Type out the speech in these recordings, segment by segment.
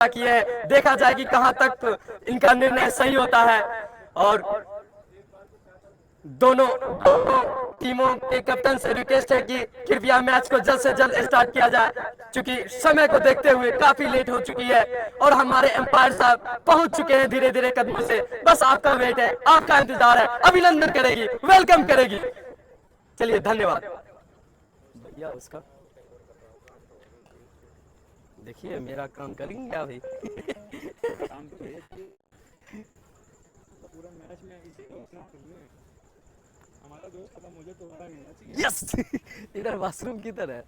किए हैं, देखा जाए कि कहां तक इनका निर्णय सही होता है। और दोनों टीमों के कैप्टन से रिक्वेस्ट है कि कृपया मैच को जल्द से जल्द स्टार्ट किया जाए, क्योंकि समय को देखते हुए काफी लेट हो चुकी है और हमारे एम्पायर साहब पहुंच चुके हैं धीरे धीरे कदमों से। बस आपका वेट है, आपका इंतजार है, अभिनंदन करेगी, वेलकम करेगी। चलिए, धन्यवाद भैया। उसका देखिए, मेरा काम करेंगे क्या भाई? यस इधर वॉशरूम किधर है?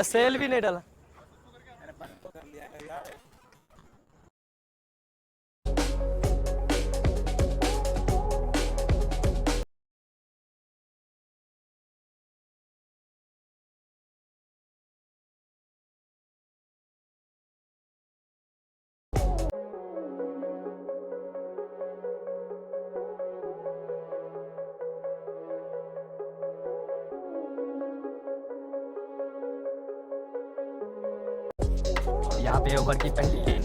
सेल भी नहीं डाला। यहाँ पे ओवर की पहली गेंद,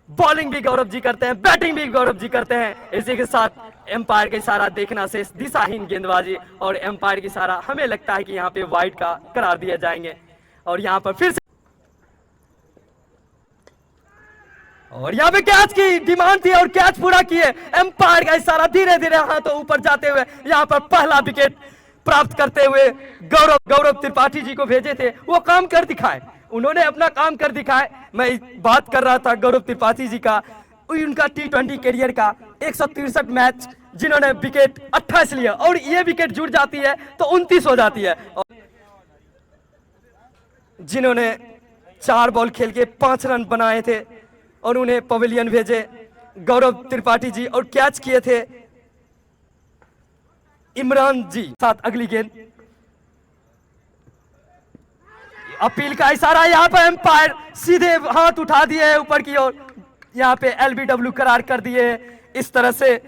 बॉलिंग भी गौरव जी करते हैं, बैटिंग भी गौरव जी करते हैं। इसी के साथ एम्पायर का इशारा देखना से दिशाहीन गेंदबाजी और एम्पायर की इशारा हमें लगता है कि यहाँ पे वाइड का करार दिया जाएंगे। और यहाँ पर फिर से और यहाँ पे कैच की डिमांड थी और कैच पूरा किए। एम्पायर का इशारा धीरे धीरे हाथों ऊपर जाते हुए यहाँ पर पहला विकेट प्राप्त करते हुए गौरव त्रिपाठी जी को भेजे थे, वो काम कर दिखाए, उन्होंने अपना काम कर दिखाए। मैं बात कर रहा था गौरव त्रिपाठी जी का, उनका T20 करियर का 163 मैच, जिन्होंने विकेट 28 लिया और ये विकेट जुड़ जाती है तो 29 हो जाती है। जिन्होंने 4 बॉल खेल के 5 रन बनाए थे और उन्हें पवेलियन भेजे गौरव त्रिपाठी जी, और कैच किए थे इमरान जी। साथ अगली गेंद, अपील का इशारा, यहाँ पर एम्पायर सीधे हाथ उठा दिए है ऊपर की ओर, यहाँ पे LBW करार कर दिए। इस तरह से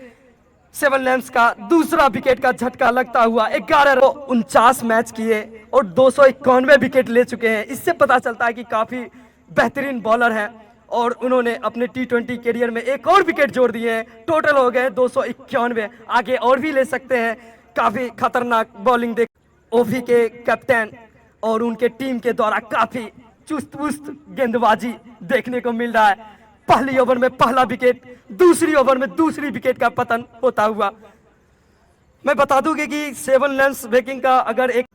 7 रन्स का दूसरा विकेट का झटका लगता हुआ 1149 मैच किए और 291 विकेट ले चुके हैं। इससे पता चलता है कि काफी बेहतरीन बॉलर हैं और उन्होंने अपने T20 करियर में एक और विकेट जोड़ दिए हैं। टोटल हो गए 291, आगे और भी ले सकते हैं। काफी खतरनाक बॉलिंग देख ओवी के कैप्टन और उनके टीम के द्वारा काफी चुस्त पुस्त गेंदबाजी देखने को मिल रहा है। पहली ओवर में पहला विकेट, दूसरी ओवर में दूसरी विकेट का पतन होता हुआ। मैं बता दूं कि 7 रन्स ब्रेकिंग का अगर एक,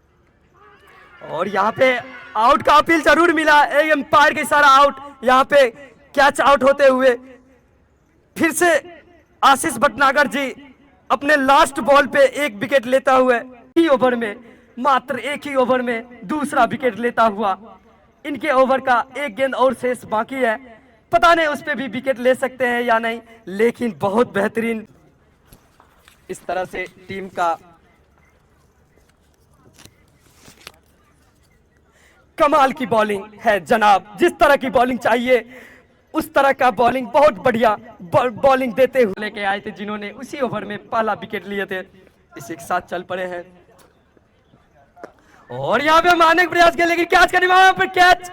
और यहाँ पे आउट का अपील जरूर मिला, एक एम्पायर के इशारा आउट, यहाँ पे कैच आउट होते हुए फिर से आशीष भटनागर जी अपने लास्ट बॉल पे एक विकेट लेता हुए ही ओवर में, मात्र एक ही ओवर में दूसरा विकेट लेता हुआ। इनके ओवर का एक गेंद और शेष बाकी है, पता नहीं उस पे भी विकेट ले सकते हैं या नहीं, लेकिन बहुत बेहतरीन इस तरह से टीम का कमाल की बॉलिंग है जनाब। जिस तरह की बॉलिंग चाहिए उस तरह का बॉलिंग, बहुत बढ़िया बॉलिंग देते हुए लेके आए थे, जिन्होंने उसी ओवर में पहला विकेट लिए थे। इसी के साथ चल पड़े हैं और यहाँ पे मारने का प्रयास किया, लेकिन कैच करने वहां पर कैच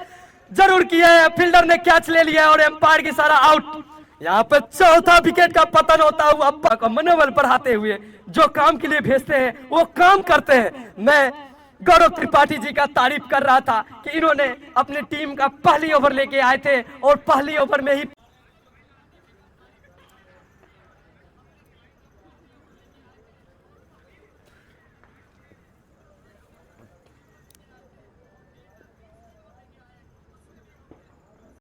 जरूर किया है, फील्डर ने कैच ले लिया और एम्पायर की सारा आउट। यहाँ पर चौथा विकेट का पतन होता हुआ अप्पा को मनोबल बढ़ाते हुए, जो काम के लिए भेजते हैं वो काम करते हैं। मैं गौरव त्रिपाठी जी का तारीफ कर रहा था कि इन्होंने अपनी टीम का पहली ओवर लेके आए थे और पहली ओवर में ही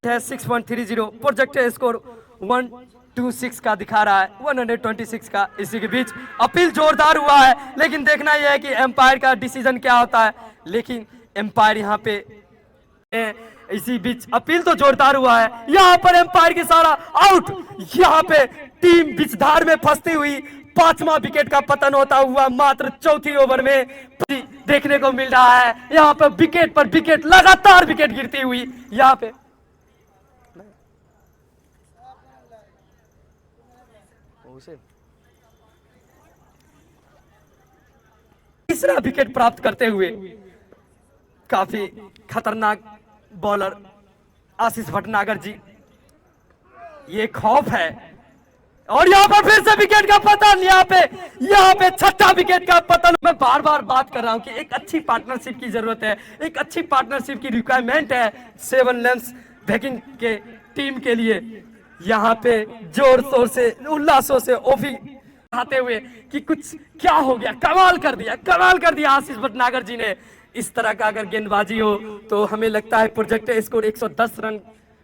है 6.30, प्रोजेक्टेड स्कोर 126 का दिखा रहा है, 126 का। इसी के बीच अपील जोरदार हुआ है, लेकिन देखना यह है कि एम्पायर का डिसीजन क्या होता है। लेकिन एम्पायर यहाँ पे इसी बीच अपील तो जोरदार हुआ है, यहाँ पर एम्पायर की सारा आउट। यहाँ पे टीम बिचधार में फंसती हुई 5वां विकेट का पतन होता हुआ मात्र चौथी ओवर में देखने को मिल रहा है। यहाँ पर विकेट पर विकेट, लगातार विकेट गिरती हुई यहाँ पे उसे तीसरा विकेट प्राप्त करते हुए काफी खतरनाक बॉलर आशीष भटनागर जी, ये खौफ है। और यहाँ पर फिर से विकेट का पतन, यहाँ पे छठा विकेट का पतन। मैं बार बार बात कर रहा हूँ कि एक अच्छी पार्टनरशिप की जरूरत है, एक अच्छी पार्टनरशिप की रिक्वायरमेंट है सेवन लेम्स बैकिंग के टीम के लिए। यहाँ पे जोर शोर से उल्लासों से ओफी आते हुए कि कुछ क्या हो गया, कमाल कर दिया आशीष भटनागर जी ने। इस तरह का अगर गेंदबाजी हो तो हमें लगता है प्रोजेक्ट स्कोर 110 रन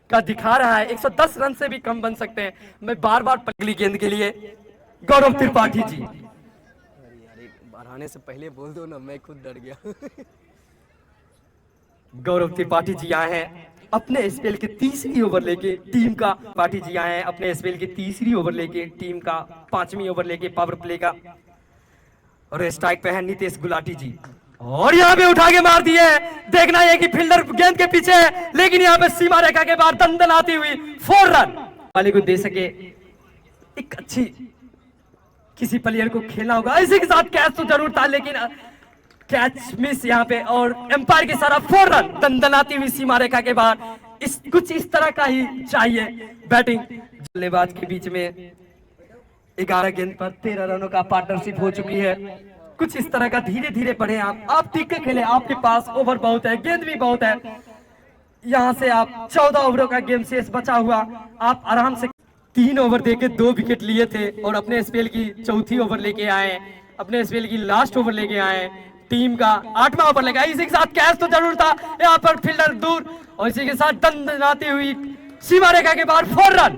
का दिखा रहा है, 110 रन से भी कम बन सकते हैं। मैं बार बार पगली गेंद के लिए गौरव त्रिपाठी जी। अरे बढ़ाने से पहले बोल दो ना, मैं खुद डर गया। गौरव त्रिपाठी जी आए हैं अपने स्पेल के तीसरी ओवर लेके टीम का, पाठी जी आए हैं अपने स्पेल के तीसरी ओवर लेके टीम का 5वीं ओवर लेके पावर प्ले का। और स्ट्राइक पे है नितेश गुलाटी जी, और यहाँ पे उठा के मार दिए। देखना है कि फील्डर गेंद के पीछे है, लेकिन यहाँ पे सीमा रेखा के बाहर दंदनाती हुई 4 रन वाले को दे सके। एक अच्छी किसी प्लेयर को खेलना होगा, इसी के साथ कैच तो जरूर था लेकिन कैच मिस यहाँ पे, और एम्पायर के सारा 4 रन दंदनाती हुई सीमा रेखा के बाहर। कुछ इस तरह का ही चाहिए बैटिंग। बल्लेबाज के बीच में 11 गेंद पर 13 रनों का पार्टनरशिप हो चुकी है। कुछ इस तरह का धीरे धीरे बढ़े, आप ठीक के खेले, आपके पास ओवर बहुत है, गेंद भी बहुत है। यहाँ से आप 14 ओवरों का गेम शेष बचा हुआ, आप आराम से 3 ओवर देके 2 विकेट लिए थे और अपने स्पेल की चौथी ओवर लेके आए, अपने स्पेल की लास्ट ओवर लेके आए, टीम का 8वां ओवर लेके आए। इसी के साथ कैच तो जरूर था, यहाँ पर फील्डर दूर, और इसी के साथ दंदनाती हुई सीमा रेखा के बाहर 4 रन।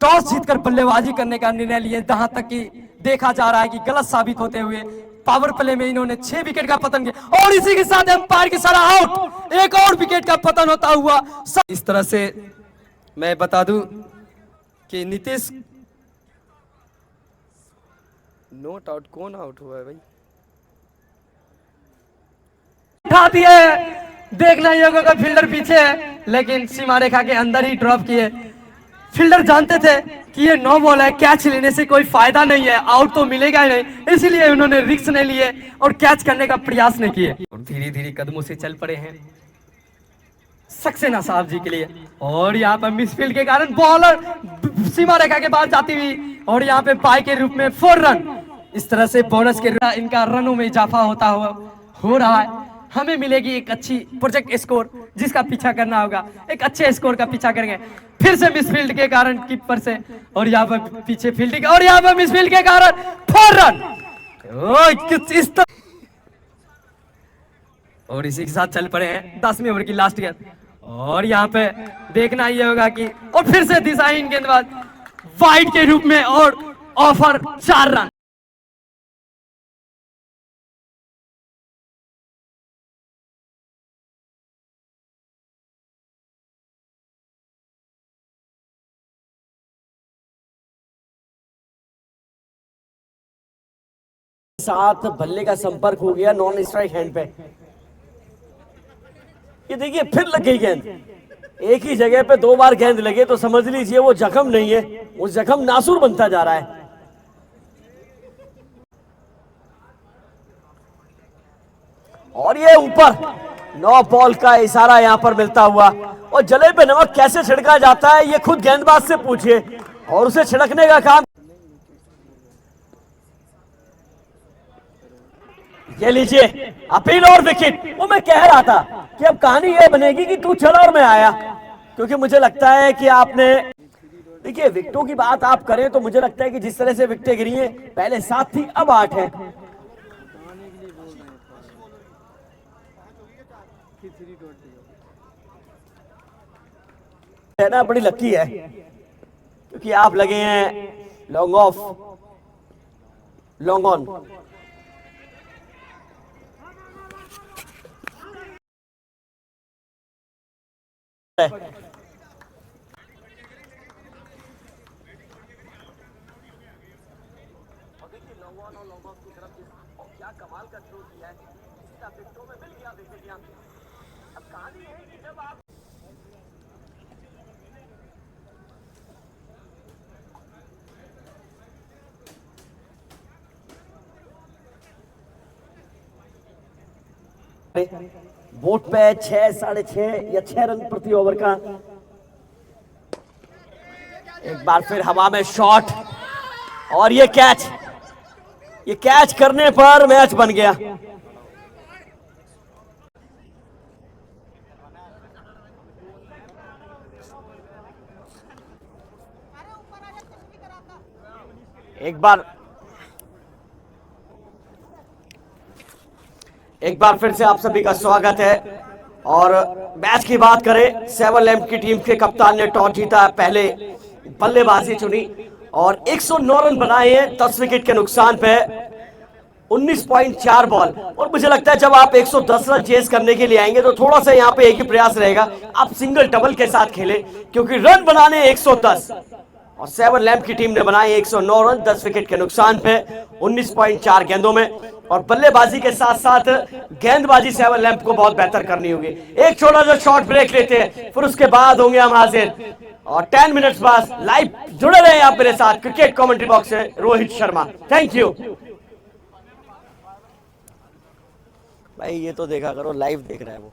टॉस जीतकर बल्लेबाजी करने का निर्णय लिए, जहां तक कि देखा जा रहा है कि गलत साबित होते हुए पावर प्ले में इन्होंने 6 विकेट का पतन किया, और इसी के साथ एम्पायर की सारा आउट, एक और विकेट का पतन होता हुआ। इस तरह से मैं बता दूं कि नीतीश नोट आउट, कौन आउट हुआ है भाई? उठा दिए, देखना ही होगा फील्डर पीछे है, लेकिन सीमा रेखा के अंदर ही ड्रॉप किए। फील्डर जानते थे कि ये 9 बॉल है, कैच लेने से कोई फायदा नहीं है, आउट तो मिलेगा ही नहीं, इसीलिए उन्होंने रिस्क नहीं लिए और कैच करने का प्रयास नहीं किए, और धीरे धीरे कदमों से चल पड़े हैं सक्सेना साहब जी के लिए। और यहाँ पर मिसफील्ड के कारण बॉलर सीमा रेखा के बाद जाती हुई, और यहाँ पे बाई के रूप में 4 रन। इस तरह से बोनस के इनका रनों में इजाफा होता हुआ हो रहा है। हमें मिलेगी एक अच्छी प्रोजेक्ट स्कोर, जिसका पीछा करना होगा, एक अच्छे स्कोर का पीछा करेंगे। फिर से मिसफील्ड के कारण कीपर से, और यहाँ पर पीछे फील्डिंग, और यहाँ पर मिसफील्ड के कारण 4 रन। इस तरह, और इसी के साथ चल पड़े हैं 10वीं ओवर की लास्ट गेंद, और यहाँ पे देखना ये होगा कि, और फिर से दिशाहीन गेंदबाज वाइड के रूप में, और ऑफर 4 रन। साथ बल्ले का संपर्क हो गया नॉन स्ट्राइक हैंड पे। ये देखिए फिर लग गई गेंद, एक ही जगह पे 2 बार गेंद लगे तो समझ लीजिए वो जख्म नहीं है, वो जख्म नासूर बनता जा रहा है। और ये ऊपर 9 बॉल का इशारा यहां पर मिलता हुआ, और जले पे नमक कैसे छिड़का जाता है ये खुद गेंदबाज से पूछिए, और उसे छिड़कने का काम। ये लीजिए अपील और विकेट। वो मैं कह रहा था कि अब कहानी ये बनेगी कि तू चला और मैं आया, क्योंकि मुझे लगता है कि आपने, देखिए विकेटों की बात आप करें तो मुझे लगता है कि जिस तरह से विकेटें गिरी हैं, पहले 7 थी अब 8 है। ना बड़ी लकी है क्योंकि आप लगे हैं लॉन्ग ऑफ, लॉन्ग ऑन। क्या कमाल का थ्रो किया है, विकेटों में मिल गया विकेट। अब कहानी है कि जब आप करें। बोर्ड पे 6, 6.5 या 6 रन प्रति ओवर का। एक बार फिर हवा में शॉट और ये कैच करने पर मैच बन गया। एक बार फिर से आप सभी का स्वागत है। और मैच की बात करें, सेवन लैम्प की टीम के कप्तान ने टॉस जीता, पहले बल्लेबाजी चुनी और 109 रन बनाए हैं 10 विकेट के नुकसान पे, 19.4 बॉल। और मुझे लगता है जब आप 110 रन चेस करने के लिए आएंगे तो थोड़ा सा यहाँ पे एक ही प्रयास रहेगा, आप सिंगल डबल के साथ खेलें, क्योंकि रन बनाने 110 और सेवन लैम्प की टीम ने बनाए 109 रन 10 विकेट के नुकसान पे 19.4 गेंदों में। और बल्लेबाजी के साथ साथ गेंदबाजी सेवन लैम्प को बहुत बेहतर करनी होगी। एक छोटा सा शॉर्ट ब्रेक लेते हैं, फिर उसके बाद होंगे हम हाजिर। और 10 मिनट्स बाद लाइव जुड़े रहे आप मेरे साथ क्रिकेट कमेंट्री बॉक्स से रोहित शर्मा। थैंक यू भाई। ये तो देखा करो, लाइव देख रहा है वो।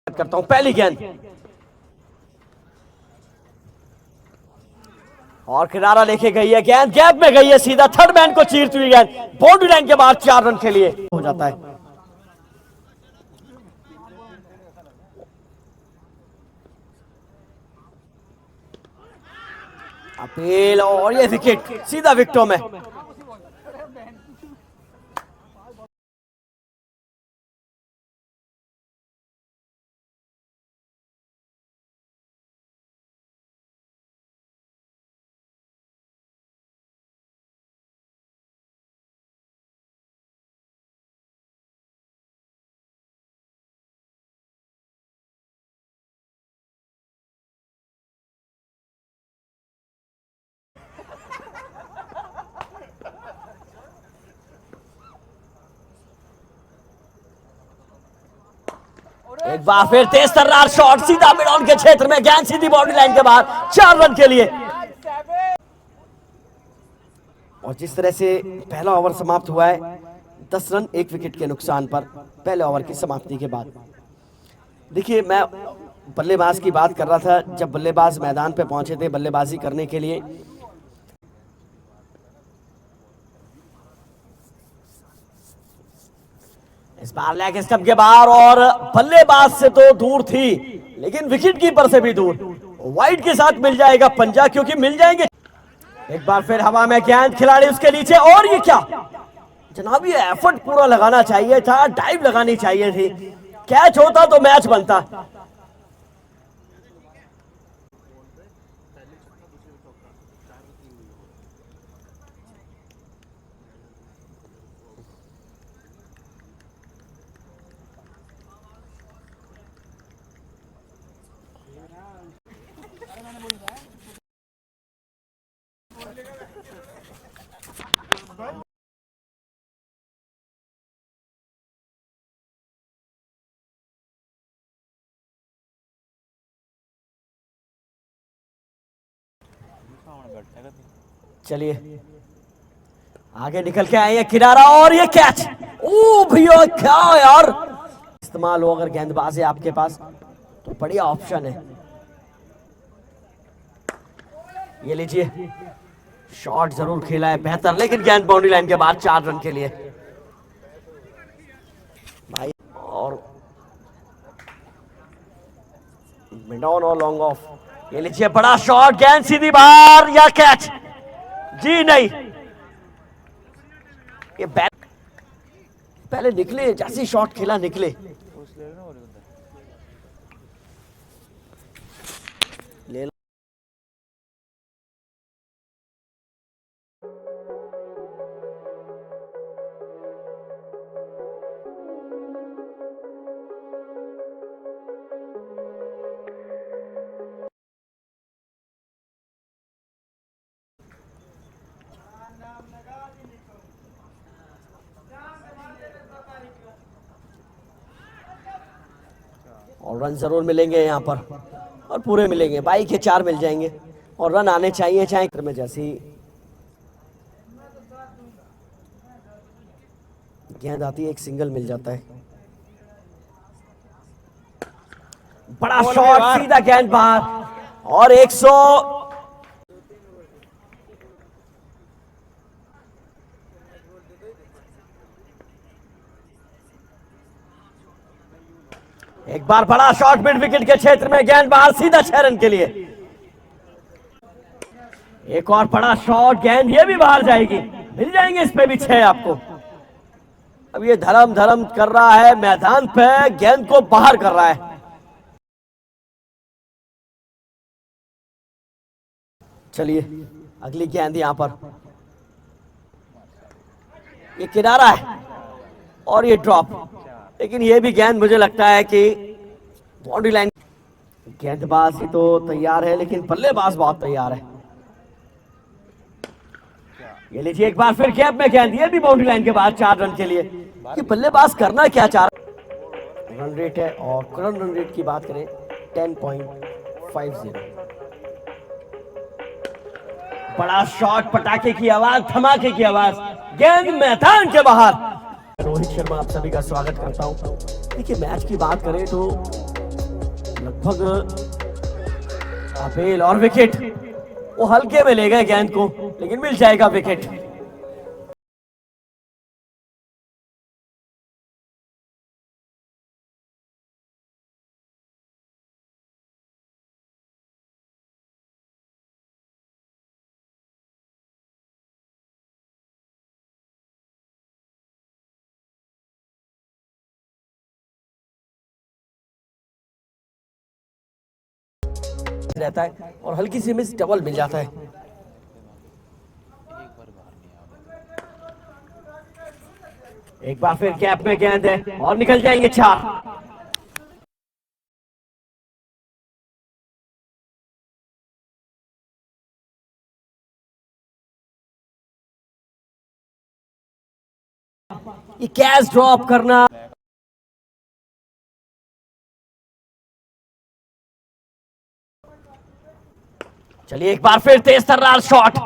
करता हूं पहली गेंद और किनारा लेके गई है गेंद, गैप में गई है, सीधा थर्ड मैन को चीरती हुई गेंद बाउंड्री लाइन के बाद 4 रन के लिए हो जाता है। अपील और ये विकेट सीधा विकेटों में। एक बार फिर तेज तर्रार शॉट सीधा मिड ऑन के क्षेत्र में, गेंद सीधी बाउंड्री लाइन के बाद 4 रन के लिए। और जिस तरह से पहला ओवर समाप्त हुआ है 10 रन 1 विकेट के नुकसान पर पहले ओवर की समाप्ति के बाद। देखिए, मैं बल्लेबाज की बात कर रहा था, जब बल्लेबाज मैदान पे पहुंचे थे बल्लेबाजी करने के लिए, इस बार लेग स्टंप के बाहर और बल्लेबाज से तो दूर थी लेकिन विकेट कीपर से भी दूर। वाइड के साथ मिल जाएगा पंजा, क्योंकि मिल जाएंगे। एक बार फिर हवा में गेंद, खिलाड़ी उसके नीचे, और ये क्या जनाब, ये एफर्ट पूरा लगाना चाहिए था, डाइव लगानी चाहिए थी, कैच होता तो मैच बनता। चलिए आगे निकल के आए हैं किनारा, और ये कैच, ओ भैया क्या यार, इस्तेमाल हो अगर गेंदबाज है आपके पास तो बढ़िया ऑप्शन है। ये लीजिए, शॉट जरूर खेला है बेहतर, लेकिन गेंद बाउंड्री लाइन के बाद 4 रन के लिए भाई। और मिड ऑन और लॉन्ग ऑफ। ये लीजिए बड़ा शॉट, गेंद सीधी बाहर या कैच? जी नहीं, ये बैट पहले निकले, जैसे शॉट खेला निकले। ले और रन जरूर मिलेंगे यहाँ पर, और पूरे मिलेंगे, बाई के 4 मिल जाएंगे और रन आने चाहिए, चाहे में जैसी गेंद आती है एक सिंगल मिल जाता है। बड़ा शॉट, सीधा गेंद बाहर और 100। एक बार बड़ा शॉट मिड विकेट के क्षेत्र में, गेंद बाहर सीधा 6 रन के लिए। एक और बड़ा शॉट, गेंद ये भी बाहर जाएगी, मिल जाएंगे इस पे भी 6 आपको। अब ये धर्म धर्म कर रहा है मैदान पे, गेंद को बाहर कर रहा है। चलिए अगली गेंद यहां पर, ये किनारा है और ये ड्रॉप, लेकिन ये भी गेंद मुझे लगता है कि बाउंड्री लाइन। गेंदबाज ही तो तैयार है लेकिन बल्लेबाज बहुत तैयार है। ये लीजिए एक बार फिर गैप में गेंद, ये भी बाउंड्री लाइन के बाद 4 रन के लिए। ये बल्लेबाज करना क्या चाह रहा? रन रेट है और करंट रन रेट की बात करें 10.50। बड़ा शॉट, पटाखे की आवाज, धमाके की आवाज, गेंद मैदान के बाहर। रोहित शर्मा आप सभी का स्वागत करता हूं। देखिए मैच की बात करें तो लगभग अपेल और विकेट, वो हल्के में ले गए गेंद को, लेकिन मिल जाएगा विकेट। रहता है और हल्की सी मिस डबल मिल जाता है। एक बार फिर कैप में गेंद है और निकल जाएंगे 4। ये कैच ड्रॉप करना, चलिए एक बार फिर तेज तर्रार शॉट,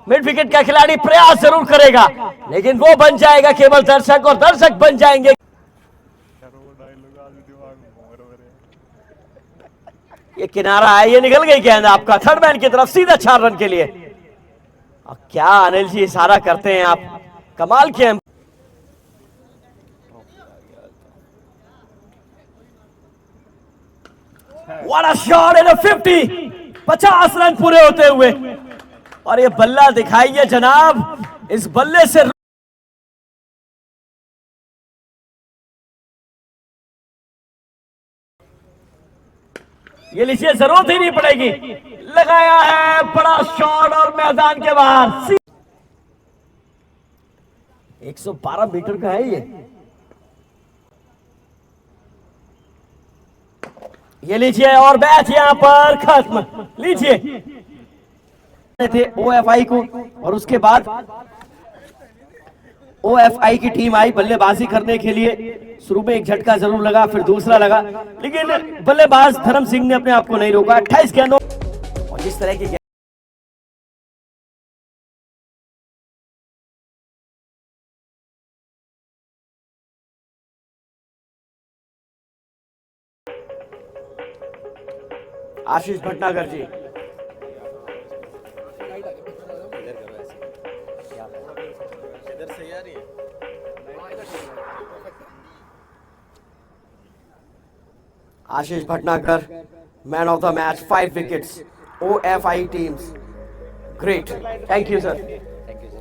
मिड विकेट का खिलाड़ी प्रयास जरूर करेगा लेकिन वो बन जाएगा केवल दर्शक, और दर्शक बन जाएंगे। ये किनारा है, ये निकल गई गेंद आपका थर्ड मैन की तरफ, सीधा 4 रन के लिए। अब क्या अनिल जी इशारा करते हैं आप, कमाल के। What a shot in a 50, 50 run पूरे होते हुए, और ये बल्ला दिखाइए जनाब, इस बल्ले से ये लीजिए, जरूरत ही नहीं पड़ेगी, लगाया है बड़ा शॉट और मैदान के बाहर। 112 मीटर का है ये लीजिए, और मैच यहां पर खत्म। लीजिए थे ओएफआई को, और उसके बाद ओएफआई की टीम आई बल्लेबाजी करने के लिए। शुरू में एक झटका जरूर लगा, फिर दूसरा लगा, लेकिन बल्लेबाज धर्म सिंह ने अपने आप को नहीं रोका। 28 गेंदों और जिस तरह की Ashish Bhatnagar ji, Ashish Bhatnagar, man of the match, 5 wickets, OFI teams, great, thank you sir. Thank you sir.